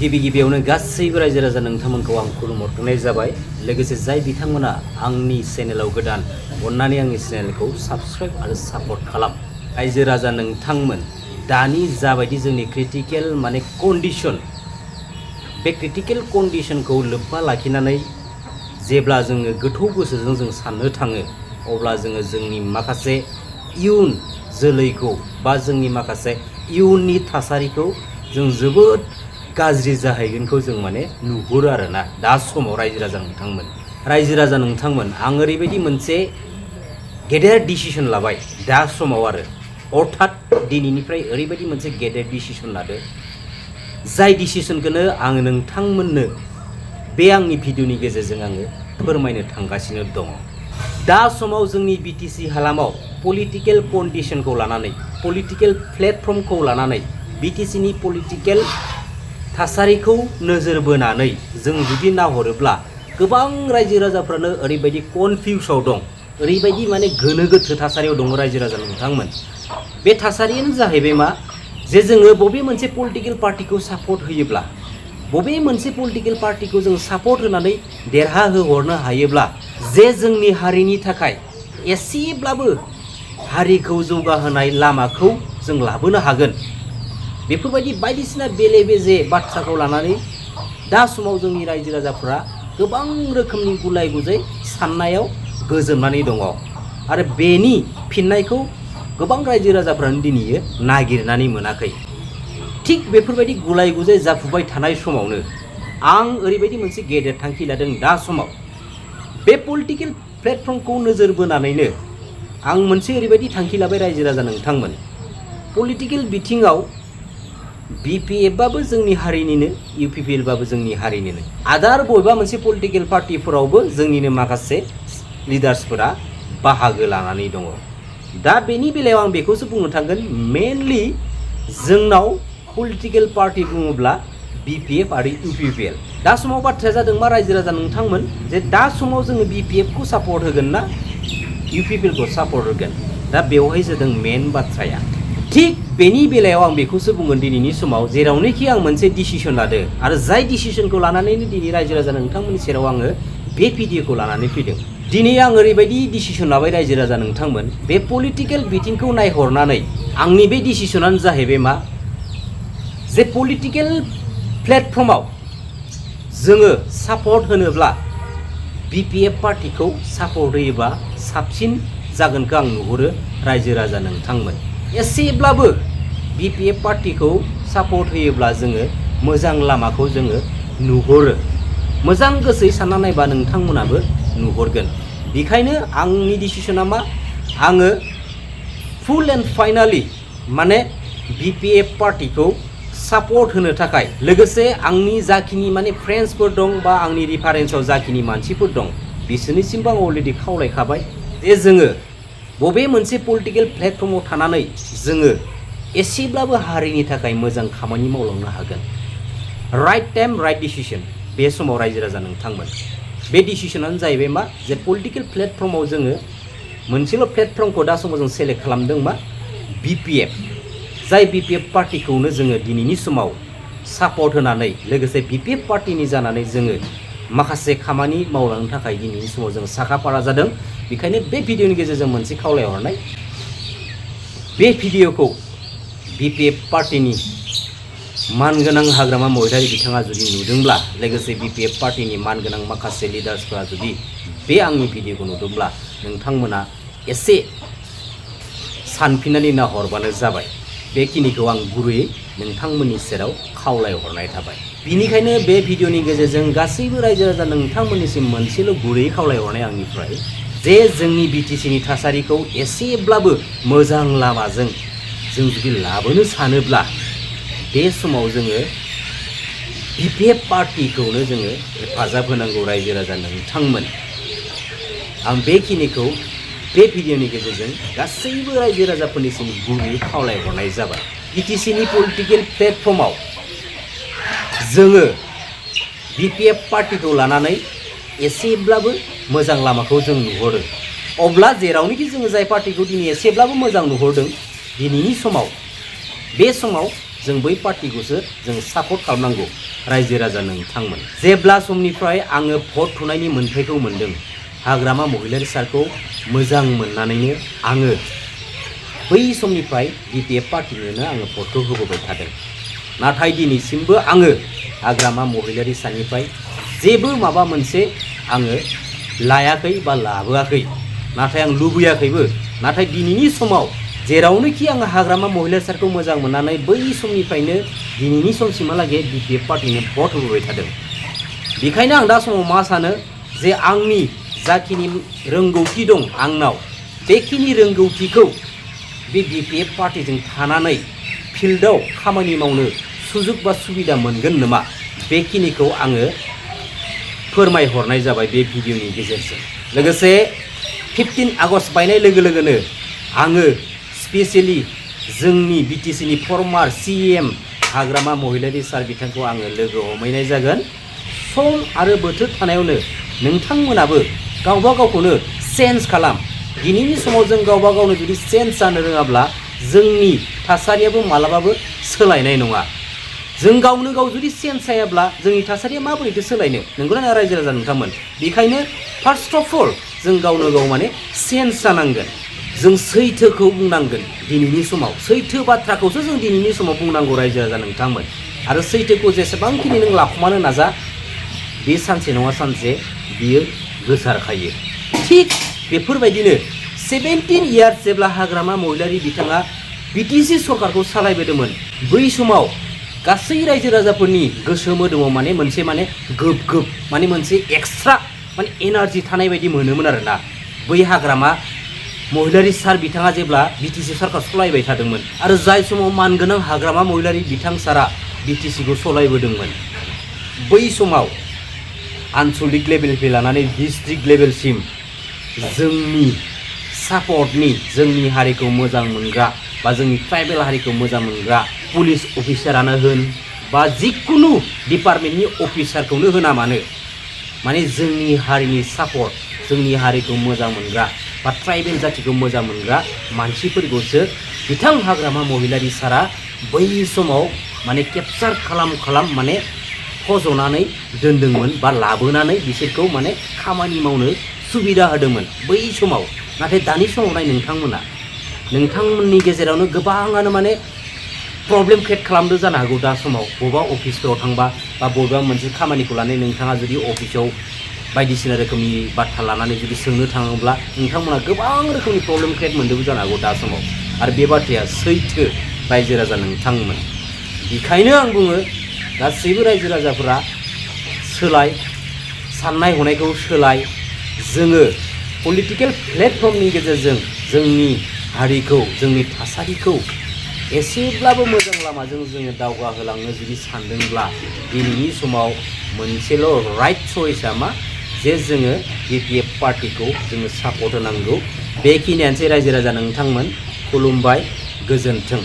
गिबियावनो गासैबो रायजो राजा नोंथांमोनखौ आं खुलुमहरनाय जाबाय। लोगोसे जाय बिथांमोना आंनि चेनेलाव गोदान अन्नानै आंनि चेनेलखौ साबस्क्राइब आरो सापर्ट खालाम। रायजो राजा नोंथांमोन, दानि जाबायदि जोंनि क्रिटिकेल कन्डिशन, बे क्रिटिकेल कन्डिशनखौ लोब्बा लाखिनानै जेब्ला जोङो गोथौ गोसोजों जों साननो थाङो, अब्ला जोङो जोंनि माखासे इयुन जोलैखौ बा जोंनि माखासे इयुननि थासारिखौ जों जोबोद गाज्रि जाहैगोनखौ जों नुहुरो आरोना। दा समाव रायजो राजा नोंथांमोन आं ओरैबायदि मोनसे गेदेर डिसिसन लाबाय दा समाव आरो अर्थात दिनैनिफ्राय ओरैबायदि मोनसे गेदेर डिसिसन लादो, जाय डिसिसनखौनो आं नोंथांमोननो बे आंनि भिडिअनि गेजेरजों आङो फोरमायनो थांगासिनो दङ। दा समाव जोंनि बिटिसि हालामाव पलिटिकेल कन्डिशनखौ लानानै, पलिटिकेल प्लेटफर्मखौ लानानै, बिटिसिनि पलिटिकेल थासारिखौ नोजोर बोनानै जों जुदि नाहरोब्ला गोबां रायजो राजाफ्रानो ओरैबायदि कनफिउसाव दं, ओरैबायदि गोनो गोथो थासारियाव दङ रायजो राजा नोंथांमोन। बे थासारियानो जाहैबाय मा, जे जोङो बबे मोनसे पलिटिकेल पार्टिखौ सापर्ट होयोब्ला, बबे मोनसे पलिटिकेल पार्टिखौ जों सापर्ट होनानै देरहाहोहरनो हायोब्ला जे जोंनि हारिनि थाखाय एसेब्लाबो हारिखौ जौगाहोनाय लामाखौ जों लाबोनो हागोन, बेफोरबायदि बायदिसिना बेले बेजे बाथ्राखौ लानानै दा समाव जोंनि रायजो राजाफ्रा गोबां रोखोमनि गुलाय गुजाय साननायाव गोजोमनानै दङ आरो बेनि फिननायखौ गोबां रायजो राजाफ्रानो दिनैयो नागिरनानै मोनाखै। थिग बेफोरबायदि गुलाय गुजाय जाफुबाय थानाय समावनो आं ओरैबायदि मोनसे गेदेर थांखि लादों। दा समाव बे पलिटिकेल प्लेटफर्मखौ नोजोर बोनानैनो आं मोनसे ओरैबायदि थांखि लाबाय रायजो राजा नोंथांमोन, पलिटिकेल बिथिङाव BPF बाबो जोंनि हारिनिनो, UPPL बाबो जोंनि हारिनिनो, आदार बबेबा मोनसे पलिटिकेल पार्टिफोरावबो जोंनिनो माखासे लिडार्सफोरा बाहागो लानानै दङ। दा बेनि बेलायाव आं बेखौसो बुंनो थांगोन, मेनलि जोंनाव पलिटिकेल पार्टि बुङोब्ला BPF आरो UPPL। दा समाव बाथ्राया जादों मा रायजो राजा नोंथांमोन, जे दा समाव जोङो BPF खौ सापर्ट होगोन ना UPPL खौ सापर्ट होगोन, दा बेवहाय जादों मेन बाथ्राया। थिग बेनि बेलायाव आं बेखौसो बुंगोन दिनैनि समाव, जेरावनोखि आं मोनसे डिसिसन लादों आरो जाय डिसिसनखौ लानानैनो दिनै रायजो राजा नोंथांमोननि सेराव आङो बे भिडिअखौ लानानै फैदों। दिनै आं ओरैबायदि डिसिसन लाबाय रायजो राजा नोंथांमोन, बे पलिटिकेल बिथिंखौ नायहरनानै आंनि बे डिसिसनानो जाहैबाय मा, जे पलिटिकेल प्लेटफर्माव जोङो सापर्ट होनोब्ला BPF पार्टिखौ सापर्ट होयोबा साबसिन जागोनखौ आं नुहुरो रायजो राजा नोंथांमोन। एसेब्लाबो BPF पार्टिखौ सापर्ट होयोब्ला जोङो मोजां लामाखौ जोङो नुहुरो, मोजां गोसोयै सानना नायबा नोंथांमोनाबो नुहुरगोन। बेखायनो आंनि डिसिसना मा, आङो फुल एन्ड फाइनालि BPF पार्टिखौ सापर्ट होनो थाखाय, लोगोसे आंनि जाखिनि फ्रेन्ड्सफोर दं बा आंनि रिफारेन्सआव जाखिनि मानसिफोर दं बिसोरनिसिमबो आं अलरेडि खावलायखाबाय जे जोङो बबे मोनसे पलिटिकेल प्लेटफर्माव थानानै जोङो एसेब्लाबो हारिनि थाखाय मोजां खामानि मावलांनो हागोन। Right time right decision. बे समाव रायजो राजा नोंथांमोन, बे डिसिसनानो जाहैबाय मा, जे पलिटिकेल प्लेटफर्माव जोङो मोनसेल' प्लेटफर्मखौ दा समाव जों सेलेक्ट खालामदों मा, BPF। जाय BPF पार्टिखौनो जोङो दिनैनि समाव सापर्ट होनानै, लोगोसे BPF पार्टिनि जानानै जोङो माखासे खामानि मावलांनो थाखाय दिनैनि समाव जों साखाफारा जादों। बेखायनो बे भिडिअनि गेजेरजों मोनसे खावलायहरनाय, बे भिडिअखौ BPF पार्टिनि मानगोनां हाग्रामा महिलारि बिथाङा जुदि नुदोंब्ला, लोगोसे BPF पार्टिनि मानगोनां माखासे लिडार्सफोरा जुदि बे आंनि भिडिअखौ नुदोंब्ला नोंथांमोना एसे सानफिननानै नाहरबानो जाबाय। बेखिनिखौ आं गुरैयै नोंथांमोननि सेराव खावलायहरनाय थाबाय। बिनिखायनो बे भिडिअनि गेजेरजों गासैबो रायजो राजा नोंथांमोननिसिम मोनसेल' गुरैयै खावलायहरनाय आंनिफ्राय, जे जोंनि BTCनि थासारिखौ एसेब्लाबो मोजां लामाजों जों जुदि लाबोनो सानोब्ला बे समाव जोङो BPF पार्टिखौनो जोङो हेफाजाब होनांगौ रायजो राजा नोंथांमोन। आं बेखिनिखौ बे भिडिअनि गेजेरजों गासैबो रायजो राजाफोरनिसिम गुरैयै खावलायहरनाय जाबाय। BTCनि पलिटिकेल प्लेटफर्माव जोङो BPF पार्टिखौ लानानै एसेब्लाबो मोजां लामाखौ जों नुहुरो। अब्ला जेरावनोखि जोङो जाय पार्टिखौ दिनै एसेब्लाबो मोजां नुहुरदों, दिनैनि समाव बे समाव जों बै पार्टिखौसो जों सापर्ट खालामनांगौ रायजो राजा नोंथांमोन। जेब्ला समनिफ्राय आङो भट थुनायनि मोन्थायखौ मोन्दों, हाग्रामा महिलारि सारखौ मोजां मोननानैनो आङो बै समनिफ्राय BPF पार्टिनोनो आङो भटखौ होबोबाय थादों। नाथाय दिनैसिमबो आङो हाग्रामा महिलारि सारनिफ्राय जेबो माबा मोनसे आङो लायाखै बा लाबोआखै। नाथाय आं लुबैयाखैबो। नाथाय दिनैनि समाव जेरावनोखि आङो हाग्रामा महिलारि सारखौ मोजां मोननानै बै समनिफ्रायनो दिनैनि समसिमहालागै BPF पार्टिनो भट होबोबाय थादों। बेखायनो आं दा समाव मा सानो जे आंनि जाखिनि रोंगौथि दं आंनाव, बेखिनि रोंगौथिखौ बे BPF पार्टिजों थानानै फिल्डआव खामानि मावनो सुजुग बा सुबिदा मोनगोन नामा, बेखिनिखौ आङो फोरमायहरनाय जाबाय बे भिडिअनि गेजेरजों। लोगोसे 15 आगस्ट बायनाय लोगो लोगोनो आङो स्पेसियेलि जोंनि BTCनि फर्मार CM हाग्रामा महिलारि सार बिथांखौ आङो लोगो हमहैनाय जागोन। सम आरो बोथोर थानायावनो नोंथांमोनाबो गावबा गावखौनो चेन्ज खालाम। दिनैनि समाव जों गावबा गावनो जुदि चेन्ज जानो रोङाब्ला जोंनि थासारियाबो मालाबाबो सोलायनाय नङा। जों गावनो गाव जुदि चेन्ज जायाब्ला जोंनि थासारिया माबोरैथो सोलायनो, नंगौना नङा रायजो राजा नोंथांमोन? बेखायनो फार्स्ट अफ अल जों गावनो गाव माने चेन्ज जानांगोन। जों सैथोखौ बुंनांगोन। दिनैनि समाव सैथो बाथ्राखौसो जों दिनैनि समाव बुंनांगौ रायजो राजा नोंथांमोन। आरो सैथोखौ जेसेबांखिनि नों लाखुमानो नाजा, बे सानसे नङा सानसे बियो गोसारखायो। थिग बेफोरबायदिनो 17 इयार्स जेब्ला हाग्रामा महिलारि बिथाङा BTC सरकारखौ सालायबोदोंमोन, बै समाव गासै रायजो राजाफोरनि गोसो मोदोमाव मोनसे गोब माने मोनसे एक्सट्रा एनार्जि थानाय बायदि मोनोमोन आरोना। बै हाग्रामा महिलारि सार बिथाङा जेब्ला BTC सरकार सालायबाय थादोंमोन आरो जाय समाव मानगोनां हाग्रामा महिलारि बिथां सारा BTCखौ सालायबोदोंमोन, बै समाव आनसलिक लेभेलनिफ्राय लानानै डिस्ट्रिक्ट लेभेलसिम जोंनि सापर्टनि, जोंनि हारिखौ मोजां मोनग्रा बा जोंनि ट्राइबेल हारिखौ मोजां मोनग्रा पुलिस अफिसारानो होन बा जिकुनु डिपार्टमेन्टनि अफिसारखौनो होना मानो, माने जोंनि हारिनि सापर्ट, जोंनि हारिखौ मोजां मोनग्रा बा ट्राइबेल जातिखौ मोजां मोनग्रा मानसिफोरखौसो बिथां हाग्रामा महिलारि सारा बै समाव केपचार खालाम फज'नानै दोनदोंमोन बा लाबोनानै बिसोरखौ खामानि मावनो सुबिदा होदोंमोन बै समाव। नाथाय दानि समाव नाय नोंथांमोननि गेजेरावनो गोबाङानो प्रब्लेम क्रिएट खालामदो जानो हागौ। दा समाव बबेबा अफिसफोराव थांबा बा बबेबा मोनसे खामानिखौ लानानै नोंथाङा जुदि अफिसाव बायदिसिना रोखोमनि बाथ्रा लानानै जुदि सोंनो थाङोब्ला नोंथांमोना गोबां रोखोमनि प्रब्लेम क्रिएट मोनदोंबो जानो हागौ दा समाव। आरो बे बाथ्राया सैथो रायजो राजा नोंथांमोन। बेखायनो आं बुङो गासैबो रायजो राजाफोरा सोलाय, साननाय हनायखौ सोलाय। जोङो पलिटिकेल प्लेटफर्मनि गेजेरजों जोंनि हारिखौ, जोंनि थासारिखौ एसेब्लाबो मोजां लामाजों जोङो दावगाहोलांनो जुदि सानदोंब्ला दिनैनि समाव मोनसेल' राइट चइसआ मा, जे जोङो BPF पार्टिखौ जोङो सापर्ट होनांगौ। बेखिनियानोसै रायजो राजा नोंथांमोन। खुलुमबाय, गोजोन्थों।